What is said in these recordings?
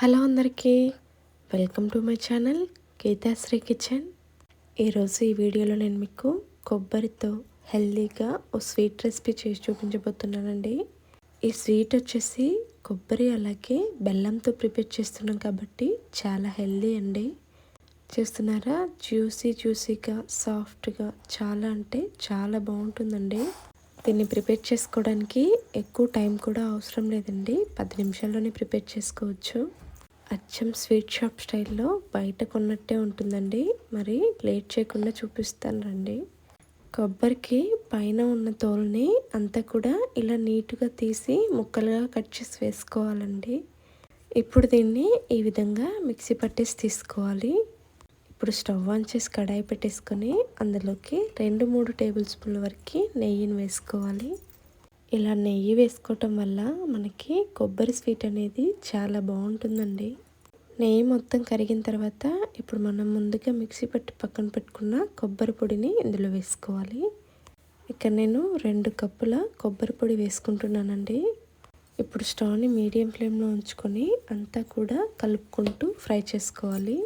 Hello అందరికీ, welcome to my channel Geethasri kitchen. ఈరోజు ఈ వీడియోలో నేను మీకు కొబ్బరితో హెల్తీగా ఓ స్వీట్ రెసిపీ చేసి చూపించబోతున్నానండి. ఈ స్వీట్ వచ్చేసి కొబ్బరి అలాగే బెల్లంతో ప్రిపేర్ చేస్తున్నాం కాబట్టి చాలా హెల్తీ అండి. చేస్తున్నారా? జ్యూసీగా సాఫ్ట్గా చాలా అంటే చాలా బాగుంటుందండి. దీన్ని ప్రిపేర్ చేసుకోవడానికి ఎక్కువ టైం కూడా అవసరం లేదండి. 10 నిమిషాల్లోనే ప్రిపేర్ చేసుకోవచ్చు. అచ్చం స్వీట్ షాప్ స్టైల్లో బయట కొన్నట్టే ఉంటుందండి. మరి లేట్ చేయకుండా చూపిస్తాను రండి. కొబ్బరికి పైన ఉన్న తోలుని అంతా కూడా ఇలా నీట్గా తీసి ముక్కలుగా కట్ చేసి వేసుకోవాలండి. ఇప్పుడు దీన్ని ఈ విధంగా మిక్సీ పట్టేసి తీసుకోవాలి. ఇప్పుడు స్టవ్ ఆన్ చేసి కడాయి పెట్టేసుకొని అందులోకి 2-3 టేబుల్ స్పూన్ల వరకు నెయ్యిని వేసుకోవాలి. ఇలా నెయ్యి వేసుకోవటం వల్ల మనకి కొబ్బరి స్వీట్ అనేది చాలా బాగుంటుందండి. నెయ్యి మొత్తం కరిగిన తర్వాత ఇప్పుడు మనం ముందుగా మిక్సీ పట్టి పక్కన పెట్టుకున్న కొబ్బరి పొడిని ఇందులో వేసుకోవాలి. ఇక్కడ నేను 2 కప్పుల కొబ్బరి పొడి వేసుకుంటున్నానండి. ఇప్పుడు స్టవ్ని మీడియం ఫ్లేమ్లో ఉంచుకొని అంతా కూడా కలుపుకుంటూ ఫ్రై చేసుకోవాలి.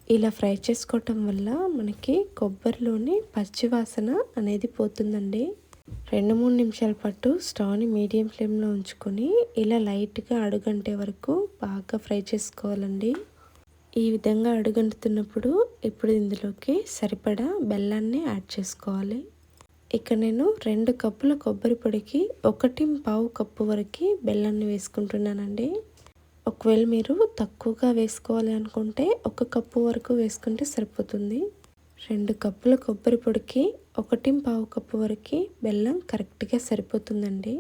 ఇలా ఫ్రై చేసుకోవటం వల్ల మనకి కొబ్బరిలోని పచ్చి వాసన అనేది పోతుందండి. 2-3 నిమిషాల పాటు స్టవ్ని మీడియం ఫ్లేమ్లో ఉంచుకొని ఇలా లైట్గా అడుగంటే వరకు బాగా ఫ్రై చేసుకోవాలండి. ఈ విధంగా అడుగంటుతున్నప్పుడు ఇప్పుడు ఇందులోకి సరిపడా బెల్లాన్ని యాడ్ చేసుకోవాలి. ఇక్కడ నేను 2 కప్పుల కొబ్బరి పొడికి 1.25 కప్పు వరకు బెల్లాన్ని వేసుకుంటున్నానండి. ఒకవేళ మీరు తక్కువగా వేసుకోవాలి అనుకుంటే 1 కప్పు వరకు వేసుకుంటే సరిపోతుంది. 2 కప్పుల కొబ్బరి పొడికి 1.25 కప్పు వరకు బెల్లం కరెక్ట్గా సరిపోతుందండి.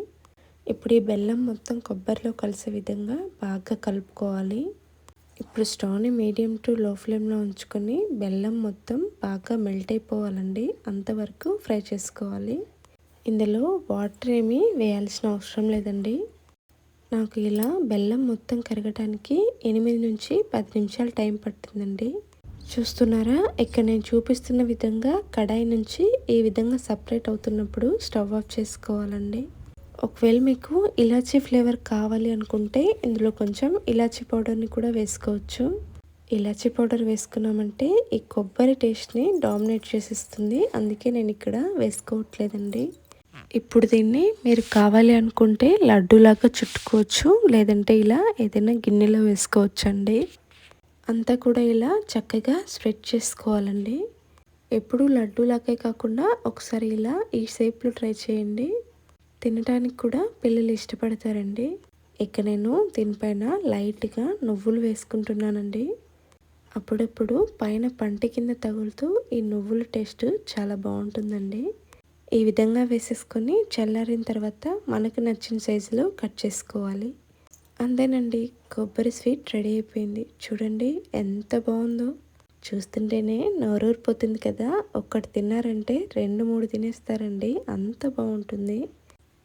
ఇప్పుడు ఈ బెల్లం మొత్తం కొబ్బరిలో కలిసే విధంగా బాగా కలుపుకోవాలి. ఇప్పుడు స్టవ్ని మీడియం టు లో ఫ్లేమ్లో ఉంచుకొని బెల్లం మొత్తం బాగా మెల్ట్ అయిపోవాలండి. అంతవరకు ఫ్రై చేసుకోవాలి. ఇందులో వాటర్ ఏమీ వేయాల్సిన అవసరం లేదండి. నాకు ఇలా బెల్లం మొత్తం కరగటానికి 8-10 నిమిషాలు టైం పట్టిందండి. చూస్తున్నారా? ఇక్కడ నేను చూపిస్తున్న విధంగా కడాయి నుంచి ఈ విధంగా సపరేట్ అవుతున్నప్పుడు స్టవ్ ఆఫ్ చేసుకోవాలండి. ఒకవేళ మీకు ఇలాచీ ఫ్లేవర్ కావాలి అనుకుంటే ఇందులో కొంచెం ఇలాచీ పౌడర్ని కూడా వేసుకోవచ్చు. ఇలాచీ పౌడర్ వేసుకున్నామంటే ఈ కొబ్బరి టేస్ట్ని డామినేట్ చేసిస్తుంది. అందుకే నేను ఇక్కడ వేసుకోవట్లేదండి. ఇప్పుడు దీన్ని మీరు కావాలి అనుకుంటే లడ్డూలాగా చుట్టుకోవచ్చు, లేదంటే ఇలా ఏదైనా గిన్నెలో వేసుకోవచ్చండి. అంతా కూడా ఇలా చక్కగా స్ప్రెడ్ చేసుకోవాలండి. ఎప్పుడు లడ్డూలాగే కాకుండా ఒకసారి ఇలా ఈ షేప్లో ట్రై చేయండి. తినడానికి కూడా పిల్లలు ఇష్టపడతారండి. ఇక నేను దీనిపైన లైట్గా నువ్వులు వేసుకుంటున్నానండి. అప్పుడప్పుడు పైన పంట కింద తగులుతూ ఈ నువ్వుల టేస్ట్ చాలా బాగుంటుందండి. ఈ విధంగా వేసేసుకొని చల్లారిన తర్వాత మనకు నచ్చిన సైజులో కట్ చేసుకోవాలి. అంతేనండి, కొబ్బరి స్వీట్ రెడీ అయిపోయింది. చూడండి ఎంత బాగుందో. చూస్తుంటేనే నోరూరిపోతుంది కదా. ఒక్కటి తిన్నారంటే 2-3 తినేస్తారండి, అంత బాగుంటుంది.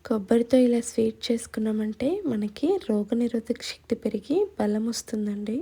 కొబ్బరితో ఇలా స్వీట్ చేసుకున్నామంటే మనకి రోగనిరోధక శక్తి పెరిగి బలం వస్తుందండి.